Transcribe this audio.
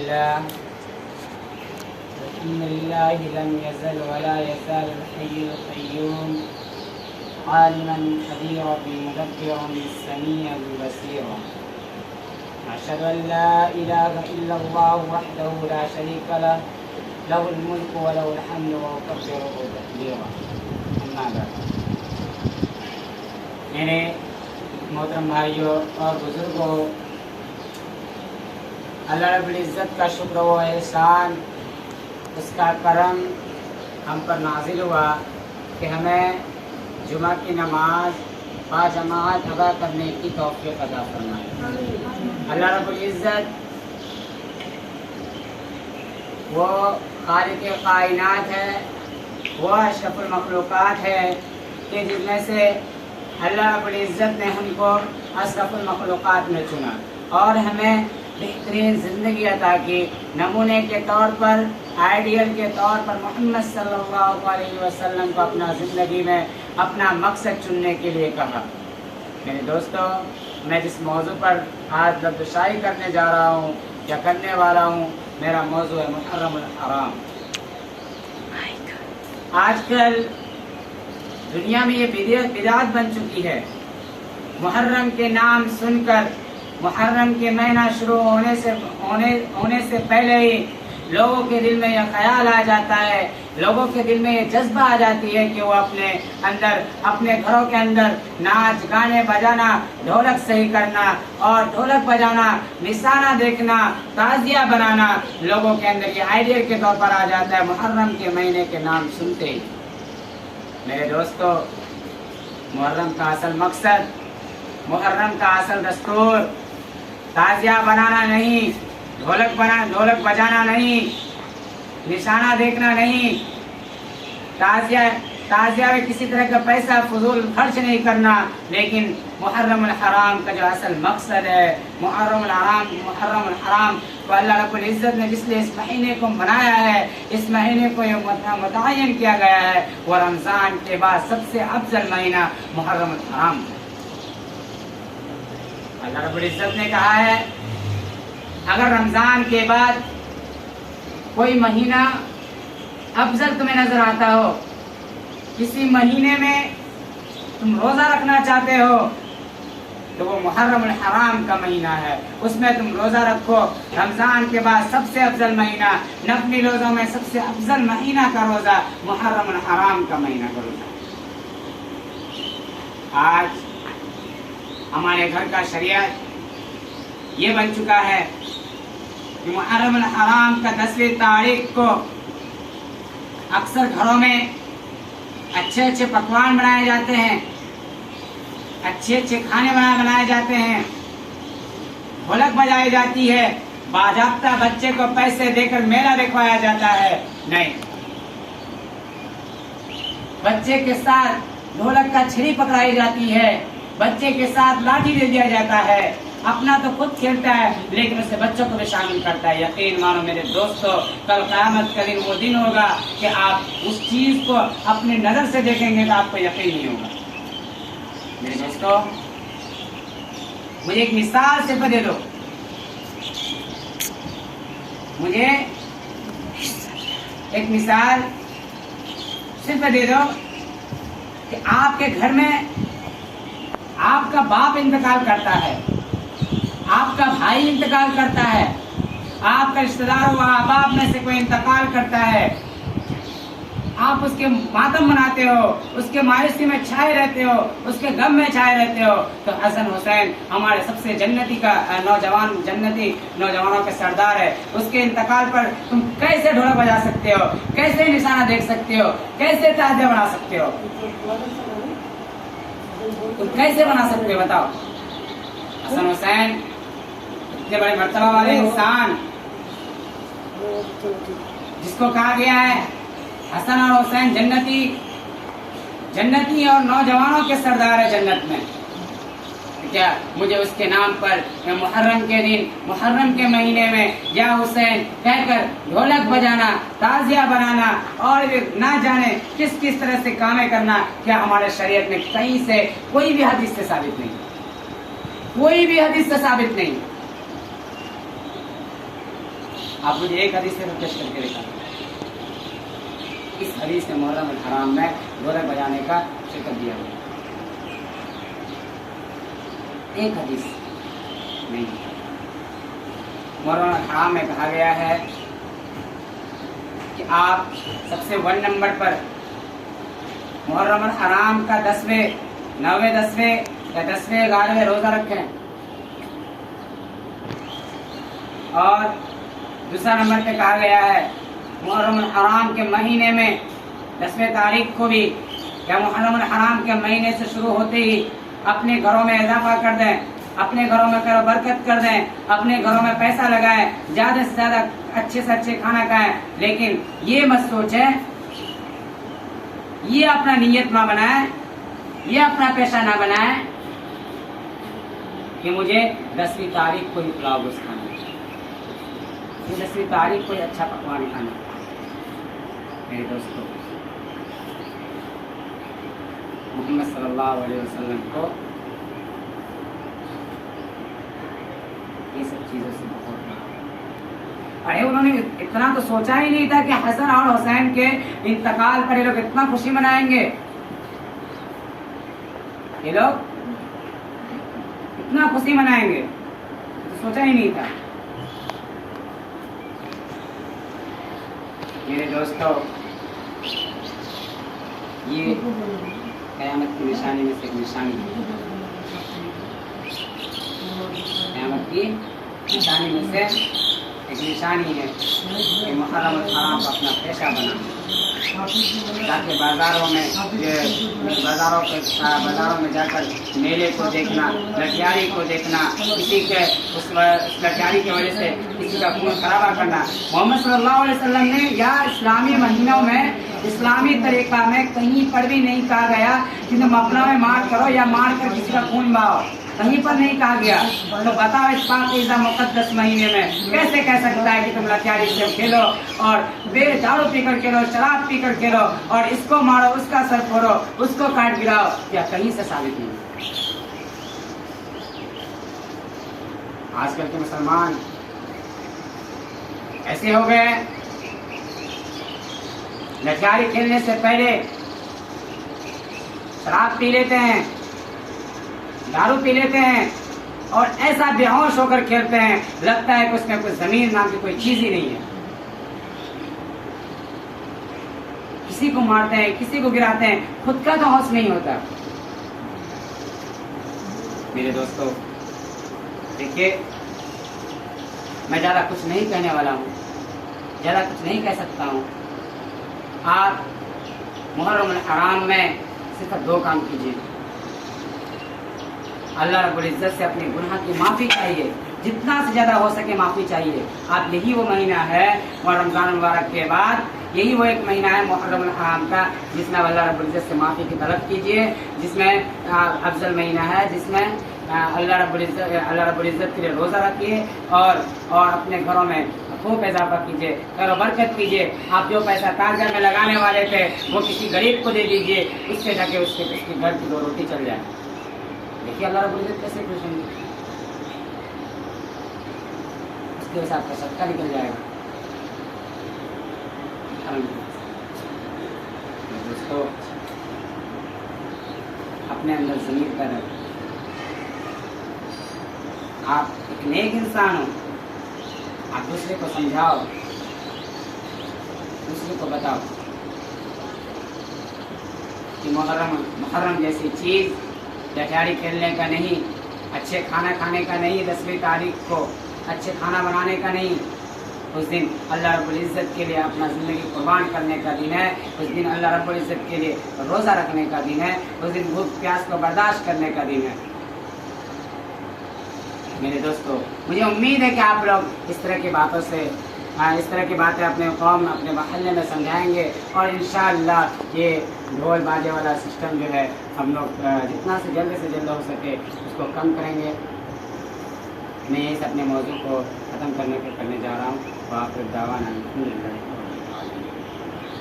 لله إن لله لم يزل ولا يزال الحي القيوم عالما خبيرا مدبرا سميعا بصيرا أشهد أن لا إله إلا الله وحده لا شريك له له الملك وله الحمد وأكبره تكبيرا أما بعد میرے محترم بھائیوں اور بزرگوں، اللہ رب العزت کا شکر و احسان، اس کا کرم ہم پر نازل ہوا کہ ہمیں جمعہ کی نماز باجماعت ادا کرنے کی توفیق عطا فرمائے۔ اللہ رب العزت وہ خالق کائنات ہے، وہ اشرف المخلوقات ہے کہ جن میں سے اللہ رب العزت نے ہم کو اشرف المخلوقات میں چنا اور ہمیں بہترین زندگی عطا کی۔ نمونے کے طور پر، آئیڈیل کے طور پر محمد صلی اللہ علیہ وسلم کو اپنا زندگی میں اپنا مقصد چننے کے لیے کہا۔ میرے دوستو، میں جس موضوع پر آج لفظ کرنے جا رہا ہوں یا کرنے والا ہوں، میرا موضوع ہے محرم الحرام۔ آج کل دنیا میں یہ بدعت بن چکی ہے۔ محرم کے نام سن کر، محرم کے مہینہ شروع ہونے سے پہلے ہی لوگوں کے دل میں یہ خیال آ جاتا ہے، لوگوں کے دل میں یہ جذبہ آ جاتی ہے کہ وہ اپنے گھروں کے اندر ناچ گانے بجانا، ڈھولک صحیح کرنا اور ڈھولک بجانا، نشانہ دیکھنا، تعزیہ بنانا لوگوں کے اندر یہ آئیڈیا کے طور پر آ جاتا ہے محرم کے مہینے کے نام سنتے ہی۔ میرے دوستو، محرم کا اصل مقصد، محرم کا اصل دستور تعزیہ بنانا نہیں، ڈھولک بجانا نہیں، نشانہ دیکھنا نہیں، تعزیہ میں کسی طرح کا پیسہ فضول خرچ نہیں کرنا، لیکن محرم الحرام کا جو اصل مقصد ہے، محرم الحرام کو اللہ رب العزت نے جس لیے اس مہینے کو بنایا ہے، اس مہینے کو یہ متعین کیا گیا ہے، وہ رمضان کے بعد سب سے افضل مہینہ محرم الحرام۔ اللہ رب العزت نے کہا ہے اگر رمضان کے بعد کوئی مہینہ افضل تمہیں نظر آتا ہو، کسی مہینے میں تم روزہ رکھنا چاہتے ہو، تو وہ محرم الحرام کا مہینہ ہے، اس میں تم روزہ رکھو۔ رمضان کے بعد سب سے افضل مہینہ، نفلی روزوں میں سب سے افضل مہینہ کا روزہ محرم الحرام کا مہینہ کا روزہ۔ آج ہمارے گھر کا شریعت یہ بن چکا ہے کہ محرم الحرام کا 10ویں تاریخ کو اکثر گھروں میں اچھے پکوان بنائے جاتے ہیں، اچھے کھانے بنائے جاتے ہیں، ڈھولک بجائی جاتی ہے، باضابطہ بچے کو پیسے دے کر میلہ دکھوایا جاتا ہے۔ نہیں، بچے کے ساتھ ڈھولک کا چھری پکڑائی جاتی ہے، بچے کے ساتھ لاٹھی دے دیا جاتا ہے، اپنا تو خود کھیلتا ہے لیکن اسے بچوں کو بھی شامل کرتا ہے۔ یقین مانو میرے دوستو، کل قیامت کا دن وہ دن ہوگا کہ آپ اس چیز کو اپنے نظر سے دیکھیں گے تو آپ کو یقین نہیں ہوگا۔ میرے دوستو، مجھے ایک مثال صرف دے دو، مجھے ایک مثال صرف دے دو کہ آپ کے گھر میں آپ کا باپ انتقال کرتا ہے، آپ کا بھائی انتقال کرتا ہے، آپ کا رشتہ دار و احباب میں سے کوئی انتقال کرتا ہے، آپ اس کے ماتم مناتے ہو، اس کے مایوسی میں چھائے رہتے ہو، اس کے غم میں چھائے رہتے ہو، تو حسن حسین ہمارے سب سے جنتی نوجوانوں کے سردار ہے، اس کے انتقال پر تم کیسے ڈھولک بجا سکتے ہو، کیسے نشانہ دیکھ سکتے ہو، کیسے تعزیہ بنا سکتے ہو، تم کیسے بنا سکتے ہو بتاؤ؟ حسن حسین اتنے بڑے مرتبہ والے انسان جس کو کہا گیا ہے حسن اور حسین جنتی اور نوجوانوں کے سردار ہے جنت میں، کیا مجھے اس کے نام پر محرم کے دن، محرم کے مہینے میں یا حسین کہہ کر ڈھولک بجانا، تعزیہ بنانا اور نہ جانے کس طرح سے کامیں کرنا، کیا ہمارے شریعت میں کہیں سے کوئی بھی حدیث سے ثابت نہیں، کوئی بھی حدیث سے ثابت نہیں۔ آپ مجھے ایک حدیث سے پیش کر کے دکھا. اس حدیث میں محرم الحرام میں ڈھولک بجانے کا ذکر دیا ہوا. ایک حدیث نہیں. محرم الحرام میں کہا گیا ہے کہ آپ سب سے 1 نمبر پر محرم الحرام کا 10ویں 9ویں 10ویں یا 10ویں 11ویں روزہ رکھیں. اور دوسرا نمبر پہ کہا گیا ہے محرم الحرام کے مہینے میں 10ویں تاریخ کو بھی یا محرم الحرام کے مہینے سے شروع ہوتے ہی اپنے گھروں میں اضافہ کر دیں, اپنے گھروں میں خیر و برکت کر دیں, اپنے گھروں میں پیسہ لگائیں, زیادہ سے زیادہ اچھے سے اچھے کھانا کھائیں. لیکن یہ مت سوچیں, یہ اپنا نیت نہ بنائیں, یہ اپنا پیشہ نہ بنائیں کہ مجھے 10ویں تاریخ کو ہی پلاؤ گوشت کھانا ہے, 10ویں تاریخ کو ہی اچھا پکوان کھانا ہے. میرے دوستو, محمد صلی اللہ علیہ وسلم کو یہ سب چیزوں سے بہت ارے انہوں نے اتنا تو سوچا ہی نہیں تھا کہ حسن اور حسین کے انتقال پر یہ لوگ اتنا خوشی منائیں گے. یہ لوگ اتنا خوشی منائیں گے تو سوچا ہی نہیں تھا. میرے دوستو, یہ قیامت کی نشانی میں سے ایک نشانی ہے. قیامت کی نشانی میں سے ایک نشانی ہے کہ محرم الحرام کو اپنا پیشہ بنانا, تاکہ بازاروں میں جا کر میلے کو دیکھنا, لٹیاری کو دیکھنا, کسی کے اس لٹیاری کی وجہ سے کسی کا خون خرابہ کرنا. محمد صلی اللہ علیہ وسلم نے یا اسلامی مہینوں میں اسلامی طریقہ میں کہیں پر بھی نہیں کہا گیا کہ تم اپنا میں مار کرو یا مار کر کسی کا خون بہاؤ, کہیں پر نہیں کہا گیا. تو بتاؤ اس پاکیزہ مقدس مہینے میں کیسے کہہ سکتا ہے کہ تم لٹیاری سے کھیلو اور بے دارو پی کر کھیلو, شراب پی کر کھیلو اور اس کو مارو, اس کا سر پھوڑو, اس کو کاٹ گراؤ؟ کیا کہیں سے ثابت نہیں. آج کل کے مسلمان ایسے ہو گئے, لٹیاری کھیلنے سے پہلے شراب پی لیتے ہیں, دارو پی لیتے ہیں اور ایسا بے ہوش ہو کر کھیلتے ہیں, لگتا ہے کہ اس میں کوئی زمین نام کی کوئی چیز ہی نہیں ہے. کسی کو مارتے ہیں, کسی کو گراتے ہیں, خود کا تو ہوش نہیں ہوتا. میرے دوستو دیکھیے, میں زیادہ کچھ نہیں کہنے والا ہوں, زیادہ کچھ نہیں کہہ سکتا ہوں. آپ محرم الحرام میں صرف 2 کام کیجیے. اللہ رب العزت سے اپنے گناہ کی معافی چاہیے, جتنا سے زیادہ ہو سکے معافی چاہیے. آپ یہی وہ مہینہ ہے رمضان المبارک کے بعد, یہی وہ ایک مہینہ ہے محرم الحرام کا جس میں اللہ رب العزت سے معافی کی طلب کیجیے, جس میں افضل مہینہ ہے, جس میں اللہ رب العزت کے لیے روزہ رکھیے اور اپنے گھروں میں خوب اضافہ کیجیے, خیر و برکت کیجیے. آپ جو پیسہ تاجر میں لگانے والے تھے وہ کسی غریب کو دے دیجیے, اس سے جا کے اس کے گھر کی 2 روٹی چل جائے. دیکھیے اللہ رب العزت کیسے خوش ہوں گے, اس کے حساب کا صدقہ نکل جائے گا. دوستو اپنے اندر ضمیر پیدا کریں. آپ ایک نیک انسان ہو, آپ دوسرے کو سمجھاؤ, دوسرے کو بتاؤ کہ محرم جیسی چیز لٹیاری کھیلنے کا نہیں, اچھے کھانا کھانے کا نہیں, 10ویں تاریخ کو اچھے کھانا بنانے کا نہیں. اس دن اللہ رب العزت کے لیے اپنا زندگی قربان کرنے کا دن ہے. اس دن اللہ رب العزت کے لیے روزہ رکھنے کا دن ہے. اس دن بھوک پیاس کو برداشت کرنے کا دن ہے. میرے دوستو مجھے امید ہے کہ آپ لوگ اس طرح کی باتوں سے اس طرح کی باتیں اپنے قوم, اپنے محلے میں سمجھائیں گے اور انشاءاللہ یہ ڈھول باجے والا سسٹم جو ہے ہم لوگ جتنا سے جلد ہو سکے اس کو کم کریں گے. میں اس اپنے موضوع کو ختم کرنے جا رہا ہوں. وآخر دعوانا الحمدللہ.